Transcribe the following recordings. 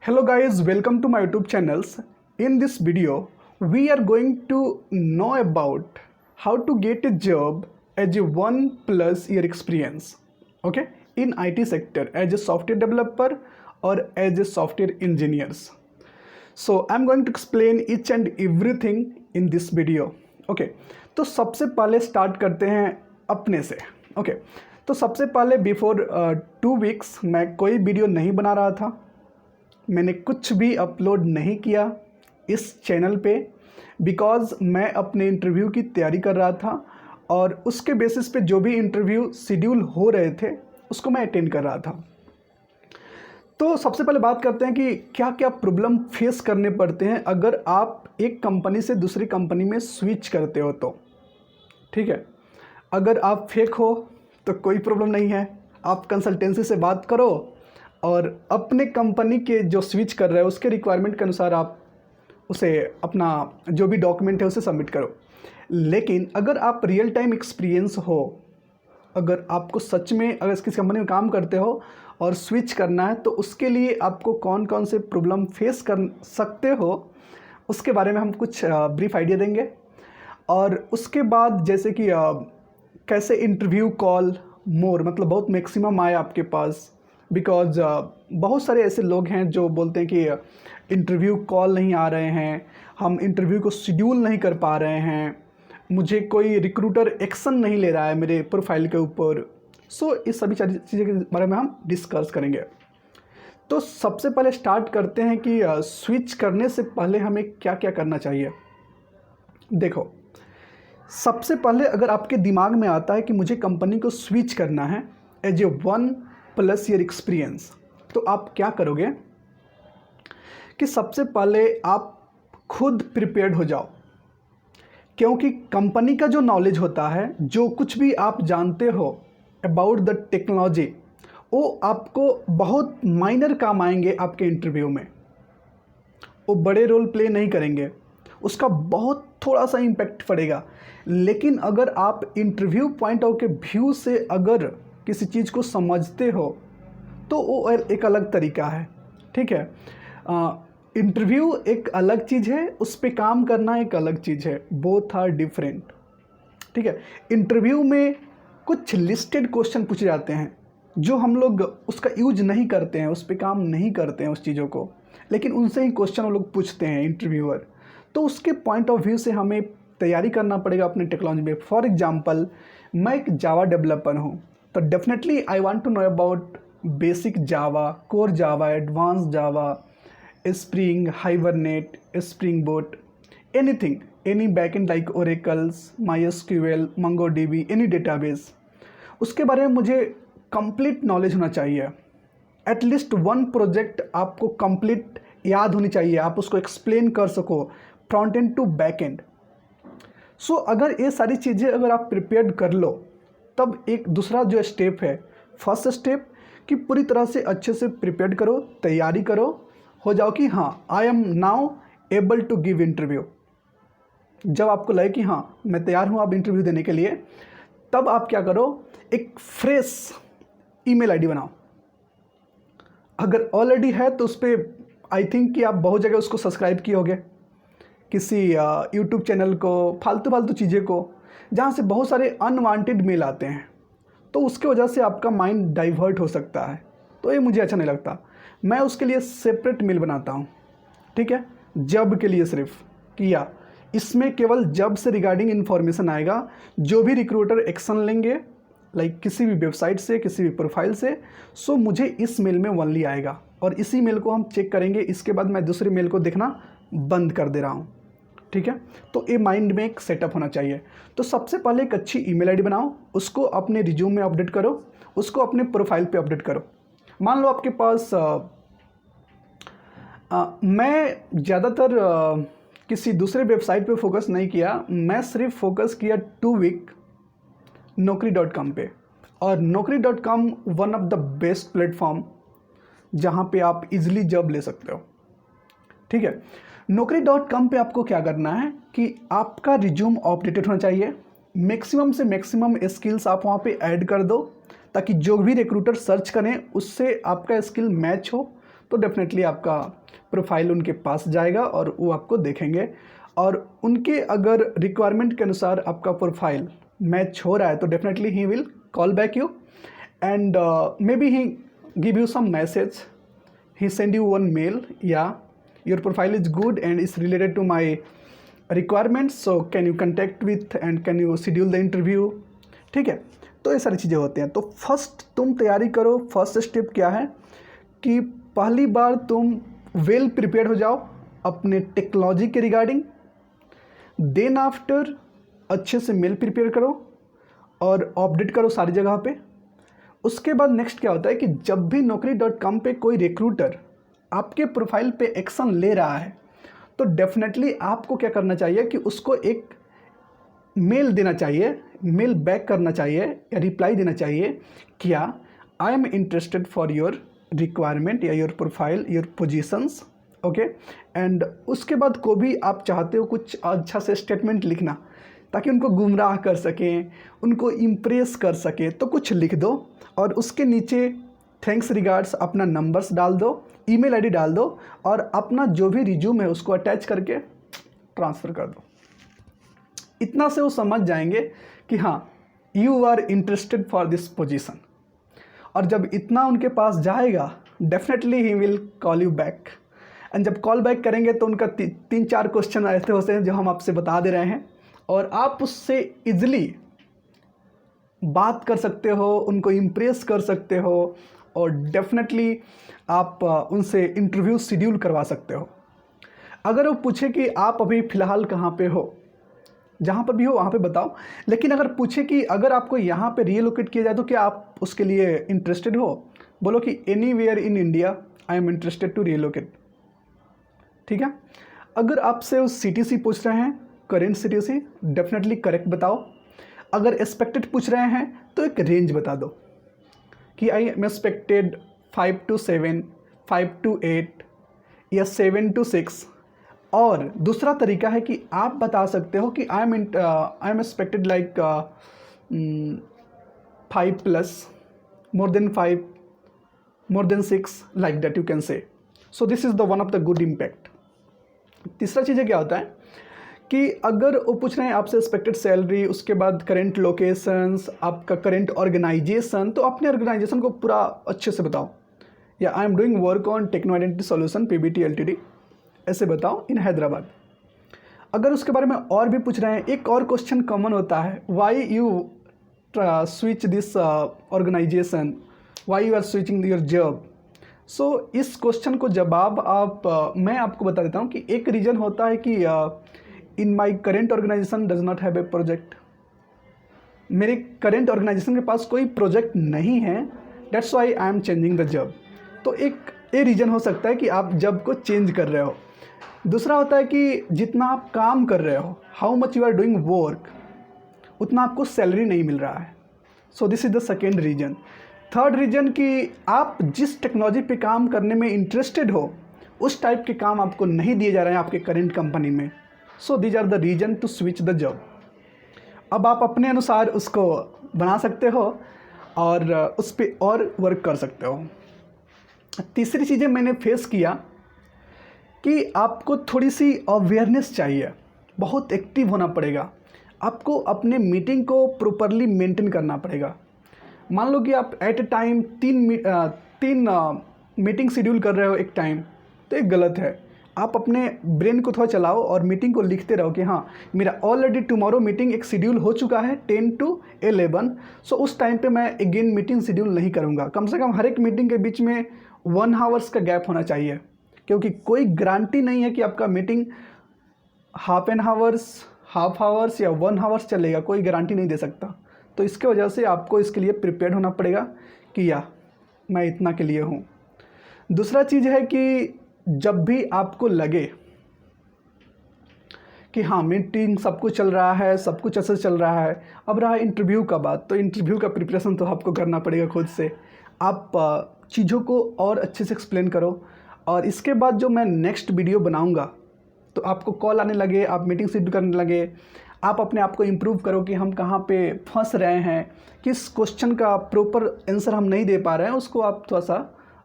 Hello guys, welcome to my YouTube channels. In this video, we are going to know about how to get a job as a 1+ year experience, okay, in IT sector as a software developer or as a software engineers. So I'm going to explain each and everything in this video, okay. तो सबसे पहले start करते हैं अपने से, okay. तो सबसे पहले बिफोर 2 वीक्स मैं कोई वीडियो नहीं बना रहा था, मैंने कुछ भी अपलोड नहीं किया इस चैनल पे बिकॉज़ मैं अपने इंटरव्यू की तैयारी कर रहा था और उसके बेसिस पे जो भी इंटरव्यू शेड्यूल हो रहे थे उसको मैं अटेंड कर रहा था। तो सबसे पहले बात करते हैं कि क्या क्या प्रॉब्लम फेस करने पड़ते हैं अगर आप एक कंपनी से दूसरी कंपनी में स्विच करते हो तो, ठीक है। अगर आप फेक हो तो कोई प्रॉब्लम नहीं है, आप कंसल्टेंसी से बात करो और अपने कंपनी के जो स्विच कर रहे हैं उसके रिक्वायरमेंट के अनुसार आप उसे अपना जो भी डॉक्यूमेंट है उसे सबमिट करो। लेकिन अगर आप रियल टाइम एक्सपीरियंस हो, अगर आपको सच में अगर किसी कंपनी में काम करते हो और स्विच करना है तो उसके लिए आपको कौन कौन से प्रॉब्लम फेस कर सकते हो उसके बारे में हम कुछ ब्रीफ आइडिया देंगे। और उसके बाद जैसे कि कैसे इंटरव्यू कॉल मोर मतलब बहुत मैक्सिमम आए आपके पास, बिकॉज बहुत सारे ऐसे लोग हैं जो बोलते हैं कि इंटरव्यू कॉल नहीं आ रहे हैं, हम इंटरव्यू को शेड्यूल नहीं कर पा रहे हैं, मुझे कोई रिक्रूटर एक्शन नहीं ले रहा है मेरे प्रोफाइल के ऊपर। सो इस सभी चीज़ों के बारे में हम डिस्कस करेंगे। तो सबसे पहले स्टार्ट करते हैं कि स्विच करने से पहले हमें क्या क्या करना चाहिए। देखो, सबसे पहले अगर आपके दिमाग में आता है कि मुझे कंपनी को स्विच करना है एज ए 1+ ईयर एक्सपीरियंस, तो आप क्या करोगे कि सबसे पहले आप खुद प्रिपेयर्ड हो जाओ, क्योंकि कंपनी का जो नॉलेज होता है, जो कुछ भी आप जानते हो अबाउट द टेक्नोलॉजी, वो आपको बहुत माइनर काम आएंगे आपके इंटरव्यू में। वो बड़े रोल प्ले नहीं करेंगे, उसका बहुत थोड़ा सा इम्पैक्ट पड़ेगा। लेकिन अगर आप इंटरव्यू पॉइंट ऑफ व्यू से अगर किसी चीज़ को समझते हो तो वो एक अलग तरीका है, ठीक है। इंटरव्यू एक अलग चीज़ है, उस पर काम करना एक अलग चीज़ है, बोथ आर डिफरेंट, ठीक है। इंटरव्यू में कुछ लिस्टेड क्वेश्चन पूछे जाते हैं जो हम लोग उसका यूज नहीं करते हैं, उस पर काम नहीं करते हैं उस चीज़ों को, लेकिन उनसे ही क्वेश्चन वो लोग पूछते हैं इंटरव्यूअर। तो उसके पॉइंट ऑफ व्यू से हमें तैयारी करना पड़ेगा अपने टेक्नोलॉजी में। फॉर एग्जांपल, मैं एक जावा डेवलपर हूँ, तो definitely I want to know about basic Java, core Java, advance Java, Spring, Hibernate, Spring Boot, anything, any backend like Oracles, MySQL, MongoDB, any database, उसके बारे में मुझे कंप्लीट नॉलेज होना चाहिए। एटलीस्ट 1 प्रोजेक्ट आपको कंप्लीट याद होनी चाहिए, आप उसको एक्सप्लेन कर सको front end to back end. So अगर ये सारी चीज़ें अगर आप प्रिपेयर्ड कर लो, तब एक दूसरा जो स्टेप है, फर्स्ट स्टेप, कि पूरी तरह से अच्छे से प्रिपेयर्ड करो, तैयारी करो, हो जाओ कि हाँ I am now able to give interview. जब आपको लगे कि हाँ मैं तैयार हूँ अब इंटरव्यू देने के लिए, तब आप क्या करो, एक फ्रेश ईमेल आईडी बनाओ। अगर ऑलरेडी है तो उस पर आई थिंक कि आप बहुत जगह उसको सब्सक्राइब किए होगे, किसी यूट्यूब चैनल को, फालतू चीज़ें को, जहाँ से बहुत सारे अनवांटेड मेल आते हैं, तो उसके वजह से आपका माइंड डाइवर्ट हो सकता है। तो ये मुझे अच्छा नहीं लगता, मैं उसके लिए सेपरेट मेल बनाता हूँ, ठीक है। जब के लिए सिर्फ किया, इसमें केवल जब से रिगार्डिंग इन्फॉर्मेशन आएगा, जो भी रिक्रूटर एक्शन लेंगे लाइक किसी भी वेबसाइट से, किसी भी प्रोफाइल से, सो मुझे इस मेल में ओनली आएगा और इसी मेल को हम चेक करेंगे। इसके बाद मैं दूसरे मेल को देखना बंद कर दे रहा हूँ, ठीक है। तो ये माइंड में एक सेटअप होना चाहिए। तो सबसे पहले एक अच्छी ईमेल आईडी बनाओ, उसको अपने रिज्यूम में अपडेट करो, उसको अपने प्रोफाइल पे अपडेट करो। मान लो आपके पास मैं ज़्यादातर किसी दूसरे वेबसाइट पे फोकस नहीं किया, मैं सिर्फ फोकस किया 2 वीक naukri.com पे। और naukri.com one of the best platform जहाँ पे आप इजीली जॉब ले सकते हो, ठीक है। naukri.com पे आपको क्या करना है कि आपका रिज्यूम अपडेटेड होना चाहिए, मैक्सिमम से मैक्सिमम स्किल्स आप वहाँ पे ऐड कर दो, ताकि जो भी रिक्रूटर सर्च करें उससे आपका स्किल मैच हो, तो डेफिनेटली आपका प्रोफाइल उनके पास जाएगा और वो आपको देखेंगे, और उनके अगर रिक्वायरमेंट के अनुसार आपका प्रोफाइल मैच हो रहा है तो definitely he will call back you and maybe he give you some message, he send you one mail, yeah, your profile is good and is related to my requirements, so can you contact with and can you schedule the interview। ठीक है, तो ये सारी चीज़ें होती हैं। तो first तुम तैयारी करो। फर्स्ट स्टेप क्या है कि पहली बार तुम वेल प्रिपेयर हो जाओ अपने टेक्नोलॉजी के रिगार्डिंग, देन आफ्टर अच्छे से मेल प्रिपेयर करो और अपडेट करो सारी जगह पे। उसके बाद नेक्स्ट क्या होता है कि जब भी naukri.com पे कोई रिक्रूटर आपके प्रोफाइल पे एक्शन ले रहा है तो डेफिनेटली आपको क्या करना चाहिए कि उसको एक मेल देना चाहिए, मेल बैक करना चाहिए या रिप्लाई देना चाहिए, क्या I am interested for your requirement या your profile, your positions, okay. And उसके बाद को भी आप चाहते हो कुछ अच्छा से स्टेटमेंट लिखना ताकि उनको गुमराह कर सकें, उनको इम्प्रेस कर सकें, तो कुछ लिख दो और उसके नीचे थैंक्स रिगार्ड्स अपना नंबर्स डाल दो, ईमेल आईडी डाल दो और अपना जो भी रिज्यूम है उसको अटैच करके ट्रांसफ़र कर दो। इतना से वो समझ जाएंगे कि हाँ you are interested for this position, और जब इतना उनके पास जाएगा definitely he will call you back. And जब कॉल बैक करेंगे तो उनका 3-4 क्वेश्चन ऐसे होते हैं जो हम आपसे बता दे रहे हैं और आप उससे इजली बात कर सकते हो, उनको इम्प्रेस कर सकते हो और डेफिनेटली आप उनसे इंटरव्यू शेड्यूल करवा सकते हो। अगर वो पूछे कि आप अभी फ़िलहाल कहाँ पे हो, जहाँ पर भी हो वहाँ पे बताओ, लेकिन अगर पूछे कि अगर आपको यहाँ पे रिलोकेट किया जाए तो क्या आप उसके लिए इंटरेस्टेड हो, बोलो कि anywhere in India I am interested to relocate. ठीक है, अगर आपसे उस CTC पूछ रहे हैं, करेंट CTC, डेफिनेटली करेक्ट बताओ। अगर एक्सपेक्टेड पूछ रहे हैं तो एक रेंज बता दो कि I am expected 5 to 7, 5 to 8 या 7 to 6। और दूसरा तरीका है कि आप बता सकते हो कि I am expected like 5+, more than 5, more than 6, like that you can say। so this is the one of the good impact। तीसरा चीज़ें क्या होता है कि अगर वो पूछ रहे हैं आपसे एक्सपेक्टेड सैलरी, उसके बाद करेंट लोकेशंस, आपका करेंट ऑर्गेनाइजेशन, तो अपने ऑर्गेनाइजेशन को पूरा अच्छे से बताओ, या I am doing work on techno identity solution PBT Ltd, ऐसे बताओ इन हैदराबाद। अगर उसके बारे में और भी पूछ रहे हैं, एक और क्वेश्चन कॉमन होता है, why you switch this organization, why you are switching your job. So इस क्वेश्चन को जवाब मैं आपको बता देता हूँ कि एक रीज़न होता है कि in my current organization does not have a project. मेरे करेंट ऑर्गेनाइजेशन के पास कोई प्रोजेक्ट नहीं है, that's why I am changing the job. तो एक ये रीज़न हो सकता है कि आप जॉब को चेंज कर रहे हो। दूसरा होता है कि जितना आप काम कर रहे हो, how much you are doing work, उतना आपको सैलरी नहीं मिल रहा है। So this is the second reason. Third reason कि आप जिस टेक्नोलॉजी पे काम करने में इंटरेस्टेड हो उस टाइप के काम आपको नहीं दिए जा रहे हैं आपके करेंट कंपनी में। So these are the reason to switch the job. अब आप अपने अनुसार उसको बना सकते हो और उस पर और वर्क कर सकते हो। तीसरी चीज़ें मैंने फेस किया कि आपको थोड़ी सी अवेयरनेस चाहिए, बहुत एक्टिव होना पड़ेगा, आपको अपने मीटिंग को प्रॉपरली मेंटेन करना पड़ेगा। मान लो कि आप at a time 3 meeting schedule कर रहे हो एक टाइम, तो ये गलत है। आप अपने ब्रेन को थोड़ा चलाओ और मीटिंग को लिखते रहो कि हाँ मेरा ऑलरेडी टुमारो मीटिंग एक शेड्यूल हो चुका है 10 to 11, सो उस टाइम पे मैं अगेन मीटिंग शेड्यूल नहीं करूँगा। कम से कम हर एक मीटिंग के बीच में 1 आवर्स का गैप होना चाहिए, क्योंकि कोई गारंटी नहीं है कि आपका मीटिंग हाफ आवर्स या 1 आवर्स चलेगा, कोई गारंटी नहीं दे सकता। तो इसके वजह से आपको इसके लिए प्रिपेयर होना पड़ेगा कि या मैं इतना के लिए हूँ। दूसरा चीज़ है कि जब भी आपको लगे कि हाँ मीटिंग सब कुछ चल रहा है, सब कुछ अच्छे से चल रहा है, अब रहा इंटरव्यू का बात, तो इंटरव्यू का प्रिपरेशन तो आपको करना पड़ेगा खुद से। आप चीज़ों को और अच्छे से एक्सप्लेन करो, और इसके बाद जो मैं नेक्स्ट वीडियो बनाऊंगा तो आपको कॉल आने लगे, आप मीटिंग शेड्यूल करने लगे, आप अपने आप को इम्प्रूव करो कि हम कहाँ पे फंस रहे हैं, किस क्वेश्चन का प्रॉपर आंसर हम नहीं दे पा रहे हैं, उसको आप थोड़ा सा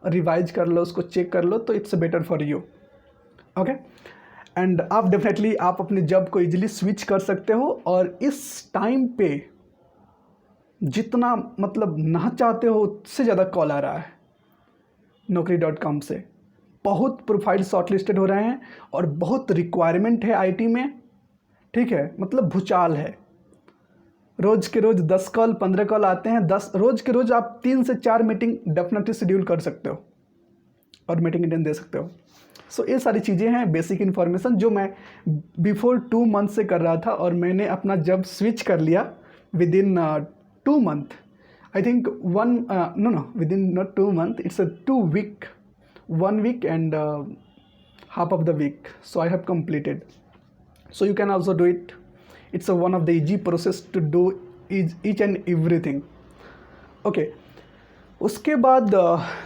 रिवाइज कर लो, उसको चेक कर लो, तो it's better for you. Okay, and आप डेफिनेटली आप अपने जॉब को इजीली स्विच कर सकते हो। और इस टाइम पे जितना मतलब ना चाहते हो उससे ज़्यादा कॉल आ रहा है Naukri.com से। बहुत प्रोफाइल शॉर्टलिस्टेड हो रहे हैं और बहुत रिक्वायरमेंट है आईटी में, ठीक है, मतलब भूचाल है। रोज़ के रोज़ 10 कॉल 15 कॉल आते हैं। 10 रोज़ के रोज़ आप 3 से 4 मीटिंग डेफिनेटली शेड्यूल कर सकते हो और मीटिंग अटेंड दे सकते हो। सो ये सारी चीज़ें हैं बेसिक इन्फॉर्मेशन जो मैं बिफोर 2 मंथ से कर रहा था, और मैंने अपना जॉब स्विच कर लिया within 2 month. I think within not 2 month, it's a 2 week, 1 week and half of the week, so I have completed. So you can also do it. It's one of the easy process to do each and everything. Okay, उसके बाद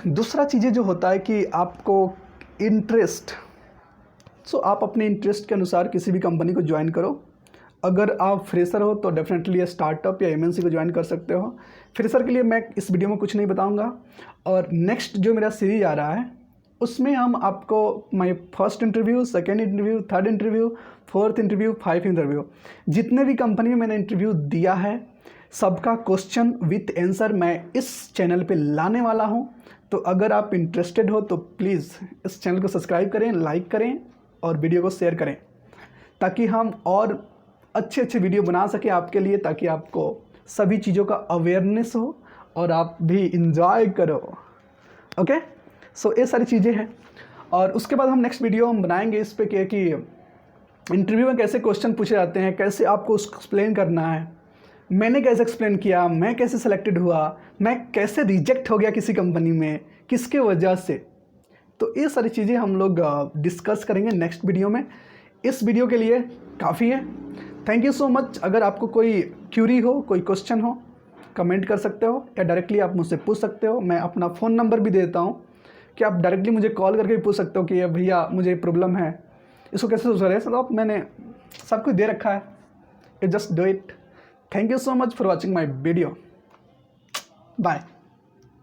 दूसरा चीज़ें जो होता है कि आपको interest, सो आप अपने इंटरेस्ट के अनुसार किसी भी कंपनी को ज्वाइन करो। अगर आप फ्रेशर हो तो डेफिनेटली स्टार्टअप या एमएनसी को ज्वाइन कर सकते हो। फ्रेशर के लिए मैं इस वीडियो में कुछ नहीं बताऊंगा, और नेक्स्ट जो मेरा सीरीज आ रहा है उसमें हम आपको my first interview, second interview, third interview, fourth interview, 5 interview, जितने भी कंपनी में मैंने इंटरव्यू दिया है सबका क्वेश्चन विथ आंसर मैं इस चैनल पे लाने वाला हूं। तो अगर आप इंटरेस्टेड हो तो प्लीज़ इस चैनल को सब्सक्राइब करें, लाइक करें और वीडियो को शेयर करें, ताकि हम और अच्छे वीडियो बना सकें आपके लिए, ताकि आपको सभी चीज़ों का अवेयरनेस हो और आप भी इंजॉय करो। ओके, सो ये सारी चीज़ें हैं। और उसके बाद हम नेक्स्ट वीडियो हम बनाएंगे इस पे कि इंटरव्यू में कैसे क्वेश्चन पूछे जाते हैं, कैसे आपको उसको एक्सप्लेन करना है, मैंने कैसे एक्सप्लेन किया, मैं कैसे सेलेक्टेड हुआ, मैं कैसे रिजेक्ट हो गया किसी कंपनी में, किसके वजह से। तो ये सारी चीज़ें हम लोग डिस्कस करेंगे नेक्स्ट वीडियो में। इस वीडियो के लिए काफ़ी है। Thank you so much. अगर आपको कोई क्यूरी हो, कोई क्वेश्चन हो, कमेंट कर सकते हो या डायरेक्टली आप मुझसे पूछ सकते हो। मैं अपना फ़ोन नंबर भी देता हूँ कि आप डायरेक्टली मुझे कॉल करके भी पूछ सकते हो कि भैया मुझे प्रॉब्लम है, इसको कैसे सुधारें। सब मैंने सब कुछ दे रखा है, you just do it. Thank you so much for watching my video. Bye.